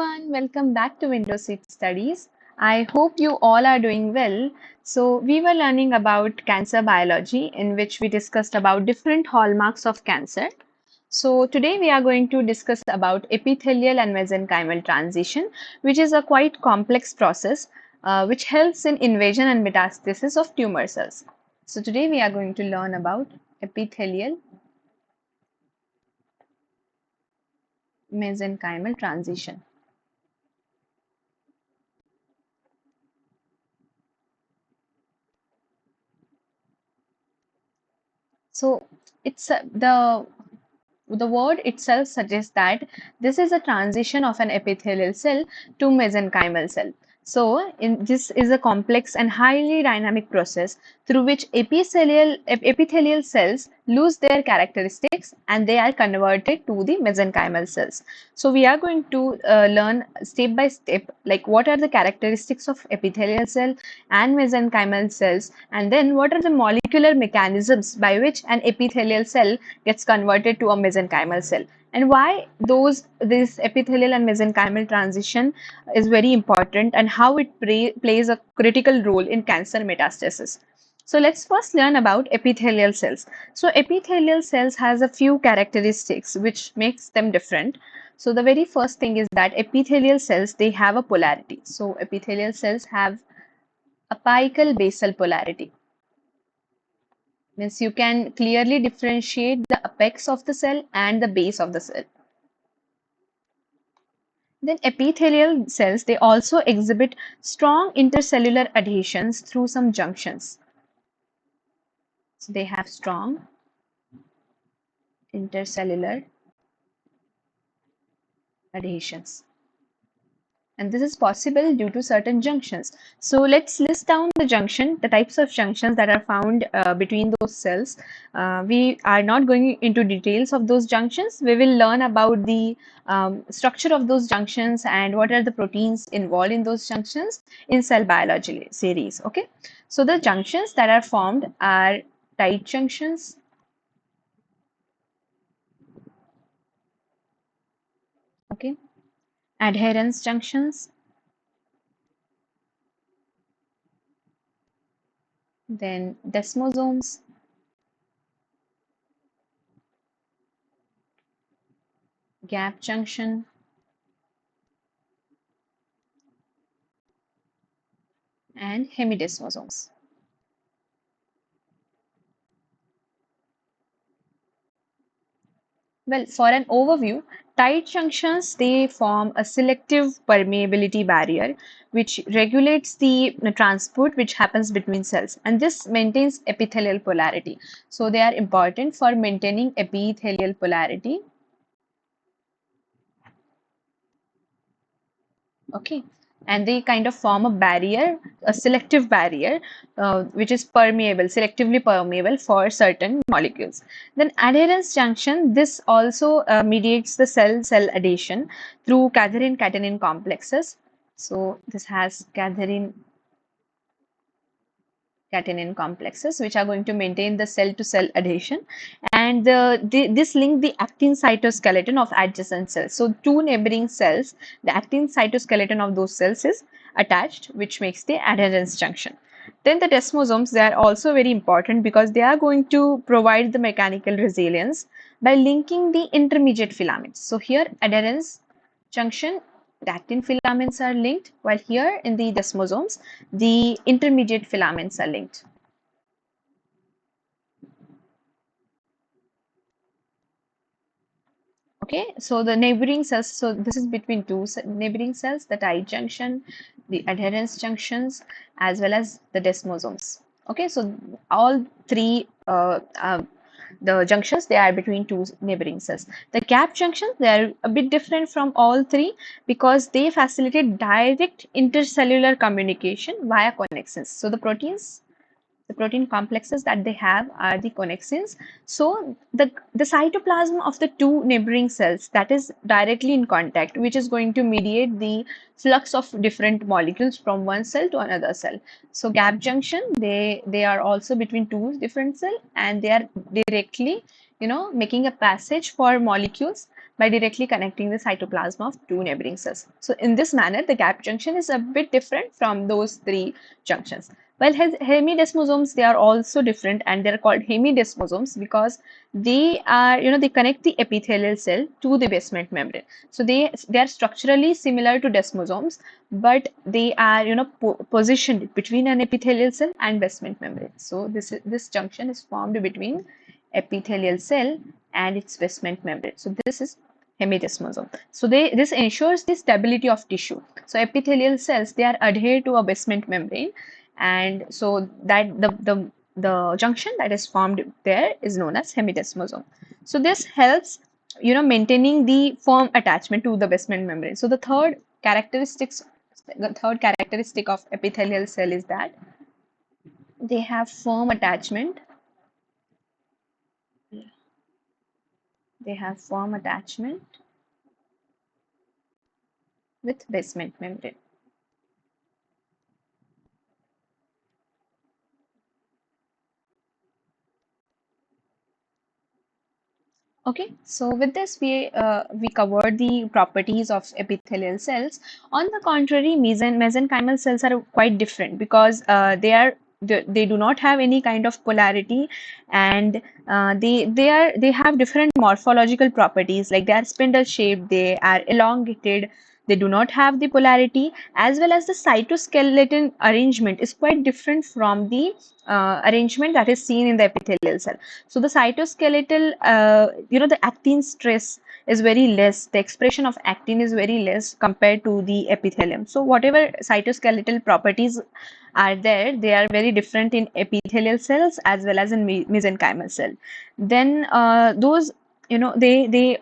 everyone, welcome back to Windows Seat Studies. I hope you all are doing well. So we were learning about cancer biology in which we discussed about different hallmarks of cancer. So today we are going to discuss about epithelial and mesenchymal transition, which is a quite complex process which helps in invasion and metastasis of tumor cells. So today we are going to learn about epithelial mesenchymal transition. So it's the word itself suggests that this is a transition of an epithelial cell to mesenchymal cell. So, this is a complex and highly dynamic process through which epithelial cells lose their characteristics and they are converted to the mesenchymal cells. So, we are going to learn step by step like what are the characteristics of epithelial cell and mesenchymal cells, and then what are the molecular mechanisms by which an epithelial cell gets converted to a mesenchymal cell, and why this epithelial and mesenchymal transition is very important and how it plays a critical role in cancer metastasis. So let's first learn about epithelial cells. So epithelial cells has a few characteristics which makes them different. So the very first thing is that epithelial cells, they have a polarity. So epithelial cells have apical basal polarity. Means you can clearly differentiate the apex of the cell and the base of the cell. Then epithelial cells, they also exhibit strong intercellular adhesions through some junctions. So they have strong intercellular adhesions. And this is possible due to certain junctions. So let's list down the types of junctions that are found between those cells. We are not going into details of those junctions. We will learn about the structure of those junctions and what are the proteins involved in those junctions in cell biology series. Okay, so the junctions that are formed are tight junctions, okay, adherence junctions, then desmosomes, gap junction, and hemidesmosomes. Well, for an overview, tight junctions, they form a selective permeability barrier which regulates the transport which happens between cells, and this maintains epithelial polarity. So they are important for maintaining epithelial polarity. Okay, and they kind of form a barrier, a selective barrier, which is permeable, selectively permeable for certain molecules. Then adherence junction, this also mediates the cell-cell adhesion through cadherin-catenin complexes. So this has cadherin-catenin complexes which are going to maintain the cell-to-cell adhesion, and this link the actin cytoskeleton of adjacent cells. So two neighboring cells, the actin cytoskeleton of those cells is attached, which makes the adherence junction. Then the desmosomes, they are also very important because they are going to provide the mechanical resilience by linking the intermediate filaments. So here adherence junction, the actin filaments are linked, while here in the desmosomes, the intermediate filaments are linked. Okay, so the neighboring cells, so this is between two neighboring cells, the tight junction, the adherence junctions, as well as the desmosomes. Okay, so all three the junctions, they are between two neighboring cells. The gap junctions, they are a bit different from all three because they facilitate direct intercellular communication via connexins. So the protein complexes that they have are the connexins. So the cytoplasm of the two neighboring cells, that is directly in contact, which is going to mediate the flux of different molecules from one cell to another cell. So gap junction, they are also between two different cells, and they are directly, making a passage for molecules by directly connecting the cytoplasm of two neighboring cells. So in this manner, the gap junction is a bit different from those three junctions. Well, hemidesmosomes, they are also different, and they're called hemidesmosomes because they are, they connect the epithelial cell to the basement membrane. So they are structurally similar to desmosomes, but they are, positioned between an epithelial cell and basement membrane. So this junction is formed between epithelial cell and its basement membrane. So this is hemidesmosome. So this ensures the stability of tissue. So epithelial cells, they are adhered to a basement membrane, and so that the junction that is formed there is known as hemidesmosome. So this helps, maintaining the firm attachment to the basement membrane. So the third characteristic of epithelial cell is that they have firm attachment. They have firm attachment with basement membrane. Okay, so with this we covered the properties of epithelial cells. On the contrary, mesenchymal cells are quite different because they do not have any kind of polarity, and they have different morphological properties, like they are spindle shaped, they are elongated, they do not have the polarity, as well as the cytoskeleton arrangement is quite different from the arrangement that is seen in the epithelial cell. So the cytoskeletal, the actin stress is very less. The expression of actin is very less compared to the epithelium. So whatever cytoskeletal properties are there, they are very different in epithelial cells as well as in mesenchymal cell. Then those, they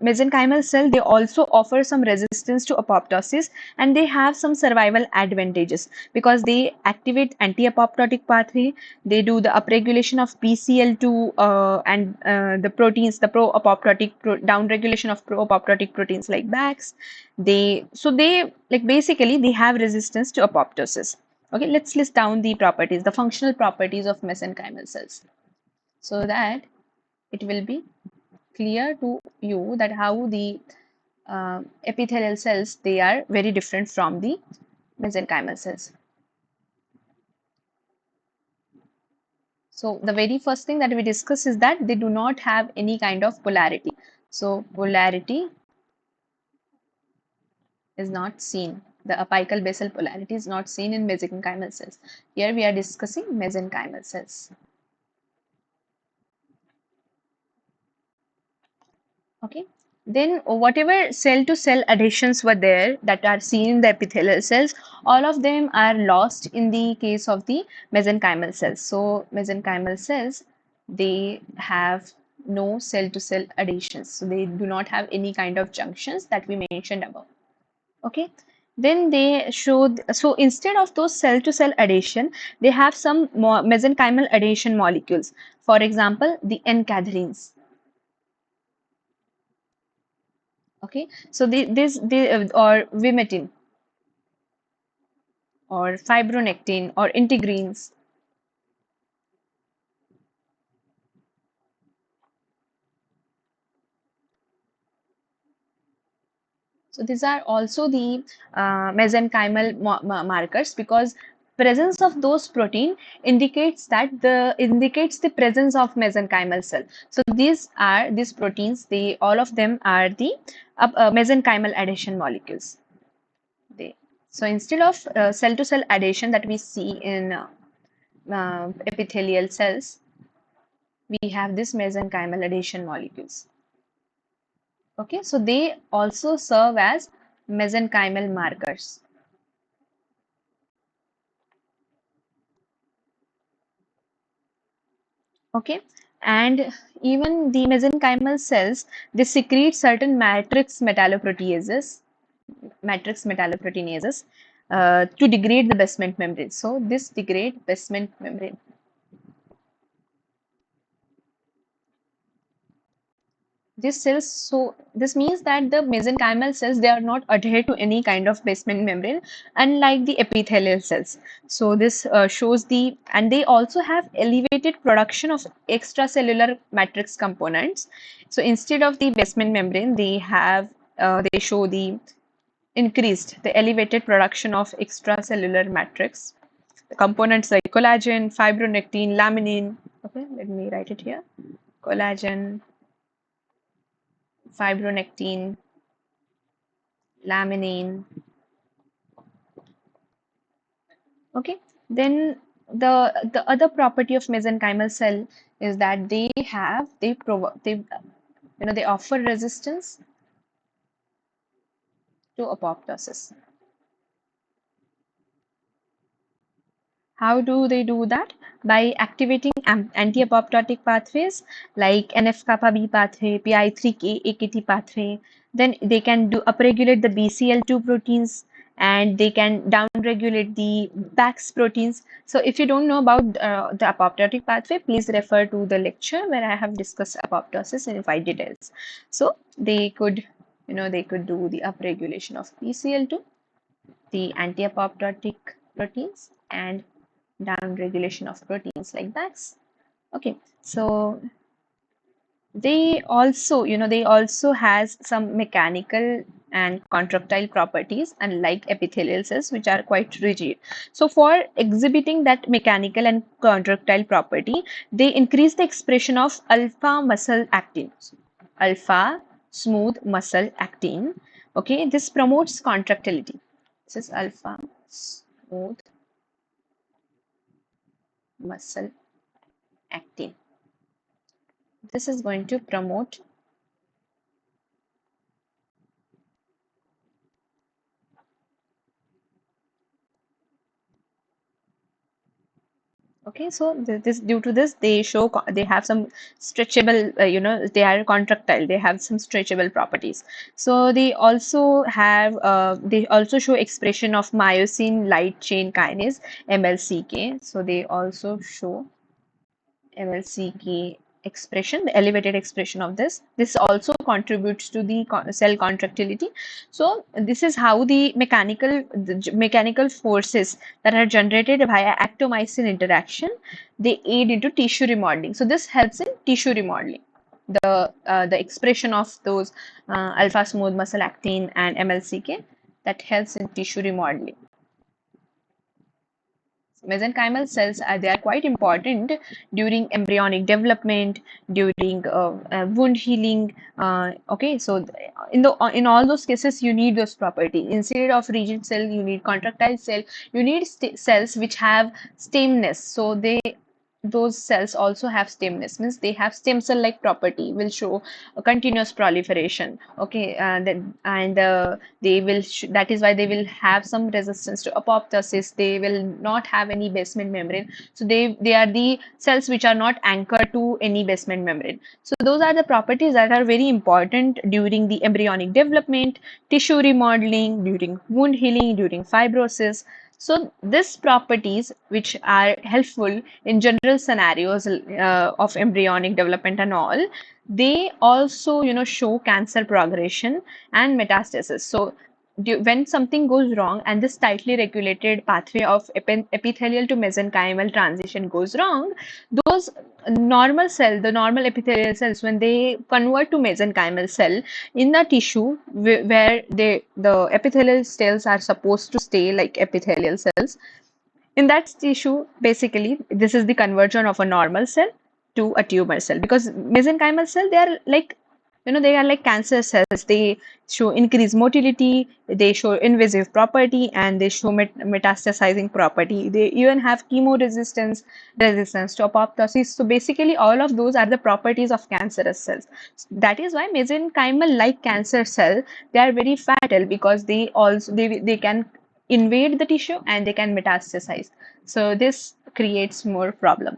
mesenchymal cell, they also offer some resistance to apoptosis, and they have some survival advantages because they activate anti-apoptotic pathway. They do the upregulation of BCL2 and the proteins, the downregulation of pro-apoptotic proteins like BAX. They like basically they have resistance to apoptosis. Okay, let's list down the properties, the functional properties of mesenchymal cells, so that it will be clear to you that how the epithelial cells, they are very different from the mesenchymal cells. So the very first thing that we discuss is that they do not have any kind of polarity. So polarity is not seen. The apical basal polarity is not seen in mesenchymal cells. Here we are discussing mesenchymal cells. Okay. Then whatever cell to cell adhesions were there that are seen in the epithelial cells, all of them are lost in the case of the mesenchymal cells. So mesenchymal cells, they have no cell to cell adhesions. So they do not have any kind of junctions that we mentioned above. Okay. Then they showed, so instead of those cell to cell adhesion, they have some mesenchymal adhesion molecules. For example, the N-cadherins. Okay, so or vimetin or fibronectin or integrins. So these are also the mesenchymal markers, because presence of those protein indicates the presence of mesenchymal cell. So these proteins, they all of them are the mesenchymal adhesion molecules. So instead of cell to cell adhesion that we see in epithelial cells, we have this mesenchymal adhesion molecules. Okay, so they also serve as mesenchymal markers. Okay, and even the mesenchymal cells, they secrete certain matrix metalloproteinases to degrade the basement membrane. So this degrade basement membrane. These cells, so this means that the mesenchymal cells, they are not adhered to any kind of basement membrane, unlike the epithelial cells. So this shows the, and they also have elevated production of extracellular matrix components. So instead of the basement membrane, they have they show the increased, the elevated production of extracellular matrix. The components like collagen, fibronectin, laminin. Okay, let me write it here. Collagen, fibronectin, laminin. Okay, then the other property of mesenchymal cell is that they offer resistance to apoptosis. How do they do that? By activating anti-apoptotic pathways like NF-kappa B pathway, PI3K, AKT pathway. Then they can do upregulate the BCL2 proteins, and they can downregulate the PAX proteins. So if you don't know about the apoptotic pathway, please refer to the lecture where I have discussed apoptosis in fine details. So they could, they could do the upregulation of BCL2, the anti-apoptotic proteins, and down regulation of proteins like that. Okay, so they also has some mechanical and contractile properties, unlike epithelial cells, which are quite rigid. So for exhibiting that mechanical and contractile property, they increase the expression of alpha muscle actin, alpha smooth muscle actin. Okay, this promotes contractility. This is alpha smooth muscle actin. This is going to promote. Okay, so this due to this they have some stretchable, they are contractile, they have some stretchable properties. So they also show expression of myosin light chain kinase, MLCK. So they also show MLCK expression, the elevated expression of this. This also contributes to the cell contractility. So this is how the mechanical forces that are generated via actomycin interaction, they aid into tissue remodeling. So this helps in tissue remodeling. The expression of those alpha smooth muscle actin and MLCK, that helps in tissue remodeling. Mesenchymal cells are, they are quite important during embryonic development, during wound healing. Okay, so in all those cases, you need those properties. Instead of rigid cell, you need contractile cell. You need cells which have stemness. So those cells also have stemness, means they have stem cell like property, will show a continuous proliferation. Okay, that is why they will have some resistance to apoptosis. They will not have any basement membrane. So they are the cells which are not anchored to any basement membrane. So those are the properties that are very important during the embryonic development, tissue remodeling, during wound healing, during fibrosis. So these properties, which are helpful in general scenarios of embryonic development and all, they also show cancer progression and metastasis. So when something goes wrong and this tightly regulated pathway of epithelial to mesenchymal transition goes wrong, those the normal epithelial cells, when they convert to mesenchymal cell in the tissue where the epithelial cells are supposed to stay, like epithelial cells, in that tissue, basically this is the conversion of a normal cell to a tumor cell, because mesenchymal cell, they are like cancer cells. They show increased motility, they show invasive property, and they show metastasizing property. They even have chemo resistance to apoptosis. So basically all of those are the properties of cancerous cells. That is why mesenchymal like cancer cell, they are very fatal, because they can invade the tissue and they can metastasize. So this creates more problem.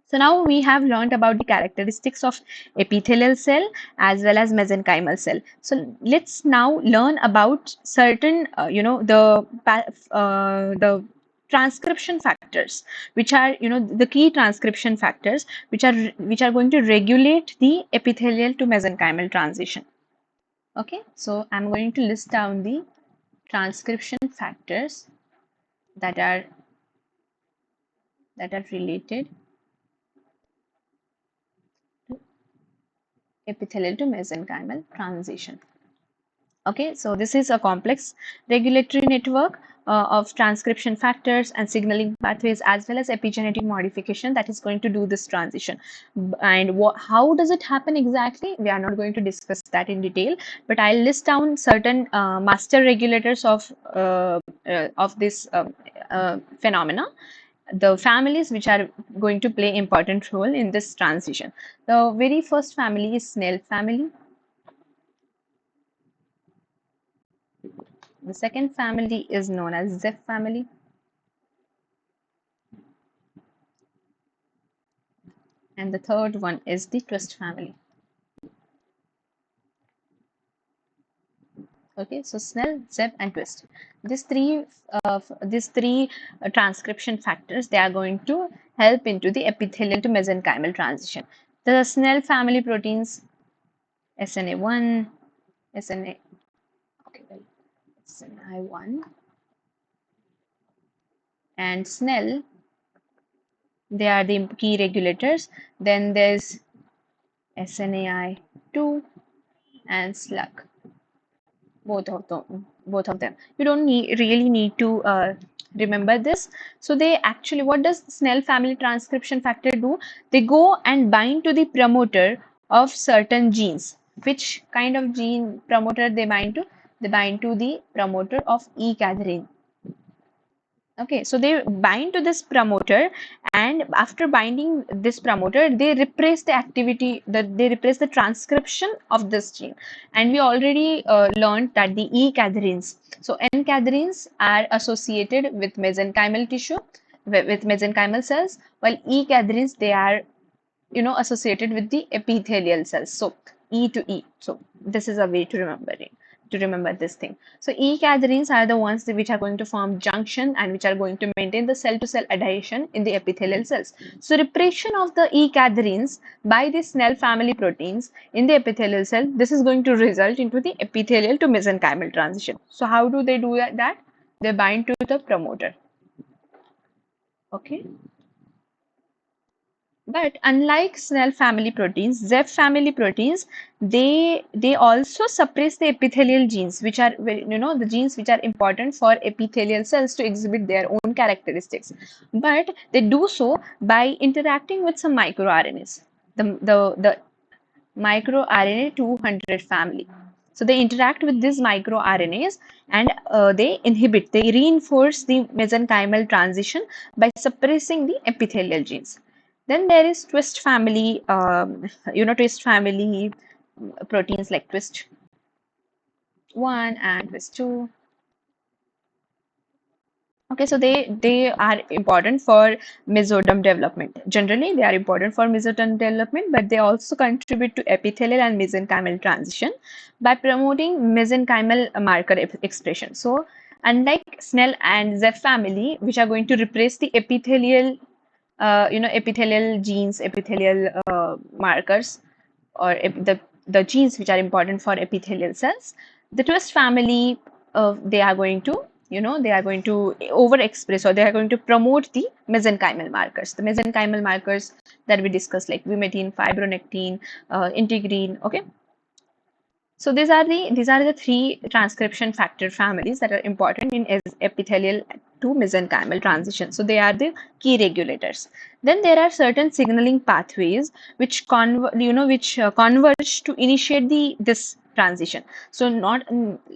So now we have learned about the characteristics of epithelial cell as well as mesenchymal cell. So let's now learn about certain, the transcription factors factors, which are, the key transcription factors, which are going to regulate the epithelial to mesenchymal transition. Okay, so I'm going to list down the transcription factors that are related to epithelial to mesenchymal transition. Okay, so this is a complex regulatory network of transcription factors and signaling pathways, as well as epigenetic modification, that is going to do this transition. And how does it happen exactly? We are not going to discuss that in detail, but I'll list down certain master regulators of this phenomena, the families which are going to play important role in this transition. The very first family is Snell family. The second family is known as Zeph family. And the third one is the Twist family. Okay, so Snell, Zeph, and Twist. These three transcription factors, they are going to help into the epithelial to mesenchymal transition. The Snell family proteins, SNA1, SNA, okay, well, SNI1, and Snell, they are the key regulators. Then there's SNAI2 and slug. Both of them. You don't really need to remember this. So they actually, what does Snell family transcription factor do? They go and bind to the promoter of certain genes. Which kind of gene promoter they bind to? They bind to the promoter of E-cadherin. Okay, so they bind to this promoter, and after binding this promoter, they repress the activity, they repress the transcription of this gene. And we already learned that the E-cadherins, so N-cadherins are associated with mesenchymal tissue, with mesenchymal cells, while E-cadherins, they are, associated with the epithelial cells. So E to E. So this is a way to remember this thing. So E-cadherins are the ones which are going to form junction and which are going to maintain the cell-to-cell adhesion in the epithelial cells. So repression of the E-cadherins by the Snell family proteins in the epithelial cell, this is going to result into the epithelial to mesenchymal transition. So how do they do that? They bind to the promoter. Okay. But unlike Snell family proteins, Zeph family proteins, they also suppress the epithelial genes, which are, the genes which are important for epithelial cells to exhibit their own characteristics. But they do so by interacting with some microRNAs, the microRNA 200 family. So they interact with these microRNAs, and they reinforce the mesenchymal transition by suppressing the epithelial genes. Then there is Twist family, Twist family proteins like Twist 1 and Twist 2. Okay, so they are important for mesoderm development. Generally, they are important for mesoderm development, but they also contribute to epithelial and mesenchymal transition by promoting mesenchymal marker expression. So, unlike Snell and Zeph family, which are going to replace the epithelial, epithelial genes, epithelial markers, or the genes which are important for epithelial cells, the Twist family, they are going to, they are going to overexpress, or they are going to promote the mesenchymal markers, the mesenchymal markers that we discussed, like vimentin, fibronectin, integrin. Okay, so these are the three transcription factor families that are important in epithelial to mesenchymal transition. So they are the key regulators. Then there are certain signaling pathways which converge to initiate this transition. So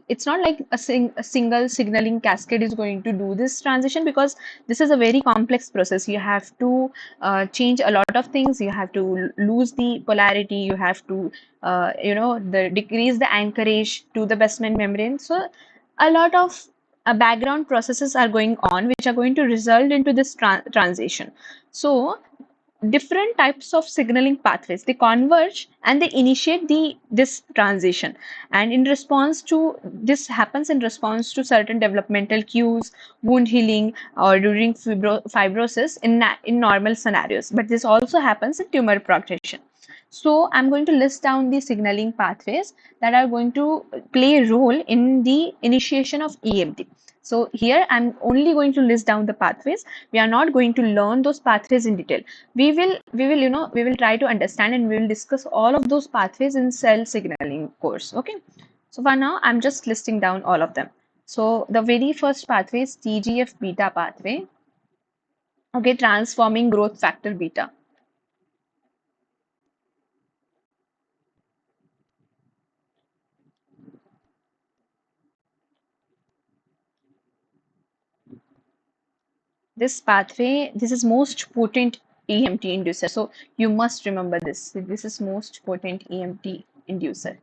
it's not like a single signaling cascade is going to do this transition, because this is a very complex process. You have to change a lot of things. You have to lose the polarity. You have to decrease the anchorage to the basement membrane. So a lot of background processes are going on, which are going to result into this transition. So different types of signaling pathways, they converge and they initiate this transition, and in response to this happens in response to certain developmental cues, wound healing, or during fibrosis in normal scenarios, but this also happens in tumor progression. So I'm going to list down the signaling pathways that are going to play a role in the initiation of EMT. So here I'm only going to list down the pathways. We are not going to learn those pathways in detail. We will try to understand, and we will discuss all of those pathways in cell signaling course. Okay. So for now, I'm just listing down all of them. So the very first pathway is TGF beta pathway. Okay, transforming growth factor beta. This pathway, this is most potent EMT inducer. So you must remember this. This is most potent EMT inducer.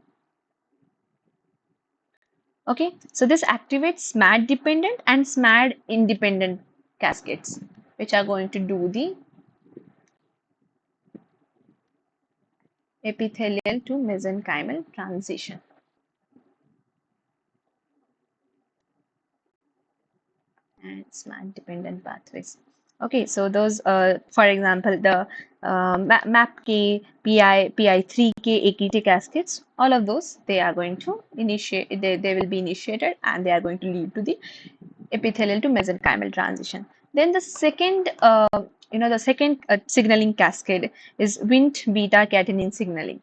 Okay, so this activates SMAD dependent and SMAD independent cascades, which are going to do the epithelial to mesenchymal transition. And SMAD dependent pathways. Okay, so those, for example, the MAPK, PI3K, AKT cascades, all of those, they are going to initiate, they will be initiated, and they are going to lead to the epithelial to mesenchymal transition. Then the second, the second signaling cascade is Wnt beta catenin signaling.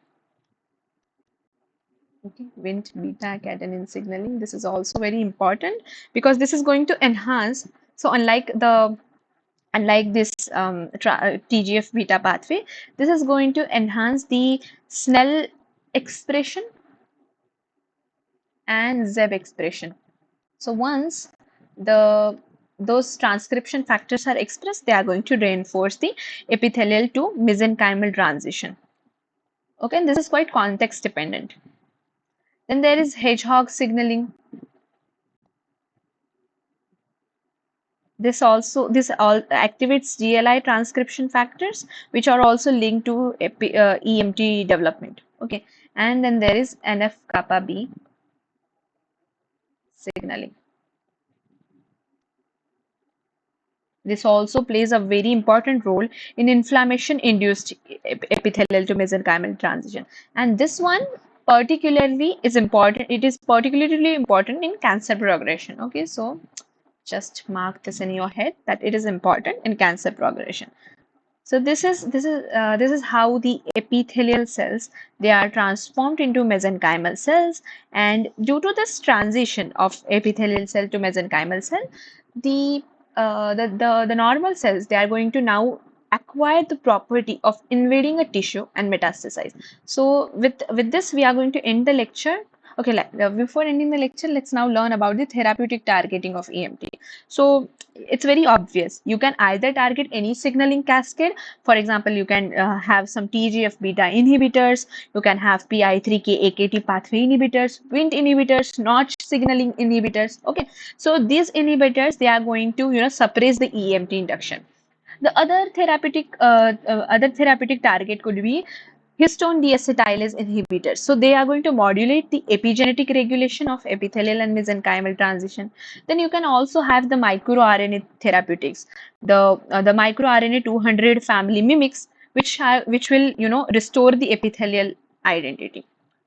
Okay, Wnt beta catenin signaling. This is also very important because this is going to enhance. So unlike this TGF beta pathway, this is going to enhance the Snell expression and Zeb expression. So once the those transcription factors are expressed, they are going to reinforce the epithelial to mesenchymal transition. Okay, and this is quite context dependent. Then there is hedgehog signaling. This all activates GLI transcription factors, which are also linked to EMT development. Okay, and then there is NF kappa B signaling. This also plays a very important role in inflammation-induced epithelial to mesenchymal transition. And this one particularly is important. It is particularly important in cancer progression. Okay, so just mark this in your head that it is important in cancer progression. So this is how the epithelial cells, they are transformed into mesenchymal cells, and due to this transition of epithelial cell to mesenchymal cell, the the normal cells, they are going to now acquire the property of invading a tissue and metastasize. So with this we are going to end the lecture. Okay, before ending the lecture, let's now learn about the therapeutic targeting of EMT. So it's very obvious. You can either target any signaling cascade. For example, you can have some TGF beta inhibitors. You can have PI3K AKT pathway inhibitors, Wnt inhibitors, Notch signaling inhibitors. Okay, so these inhibitors, they are going to suppress the EMT induction. The other therapeutic target could be histone deacetylase inhibitors. So they are going to modulate the epigenetic regulation of epithelial and mesenchymal transition. Then you can also have the microRNA therapeutics, the microRNA 200 family mimics, which will restore the epithelial identity.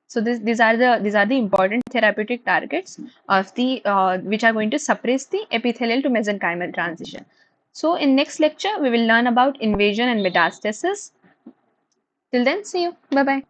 So these are the important therapeutic targets of the which are going to suppress the epithelial to mesenchymal transition. So in next lecture, we will learn about invasion and metastasis. Till then, see you. Bye bye.